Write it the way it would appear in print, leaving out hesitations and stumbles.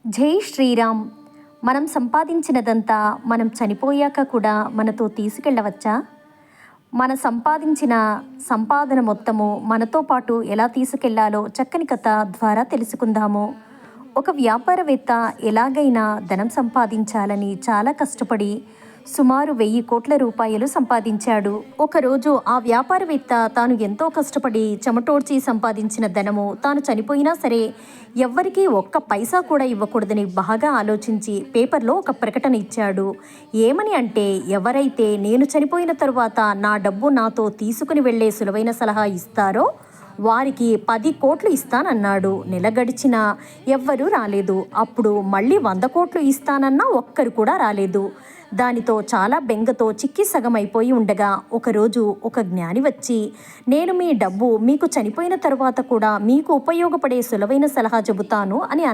జై శ్రీరామ్. మనం సంపాదించినదంతా మనం చనిపోయాక కూడా మనతో తీసుకెళ్ళవచ్చా? మన సంపాదన మొత్తము మనతో పాటు ఎలా తీసుకెళ్లాలో చక్కని కథ ద్వారా తెలుసుకుందాము. ఒక వ్యాపారవేత్త ఎలాగైనా ధనం సంపాదించాలని చాలా కష్టపడి సుమారు 1000 కోట్ల రూపాయలు సంపాదించాడు. ఒకరోజు ఆ వ్యాపారవేత్త తాను ఎంతో కష్టపడి చెమటోడ్చి సంపాదించిన ధనము తాను చనిపోయినా సరే ఎవ్వరికీ ఒక్క పైసా కూడా ఇవ్వకూడదని బాగా ఆలోచించి పేపర్లో ఒక ప్రకటన ఇచ్చాడు. ఏమని అంటే, ఎవరైతే నేను చనిపోయిన తరువాత నా డబ్బు నాతో తీసుకుని వెళ్ళే సులువైన సలహా ఇస్తారో వారికి 10 కోట్లు ఇస్తానన్నాడు. నెల గడిచినా ఎవ్వరూ రాలేదు. అప్పుడు మళ్ళీ 100 కోట్లు ఇస్తానన్నా ఒక్కరు కూడా రాలేదు. దానితో చాలా బెంగతో చిక్కి సగమైపోయి ఉండగా ఒకరోజు ఒక జ్ఞాని వచ్చి, నేను మీ డబ్బు మీకు చనిపోయిన తరువాత కూడా మీకు ఉపయోగపడే సులువైన సలహా చెబుతాను అని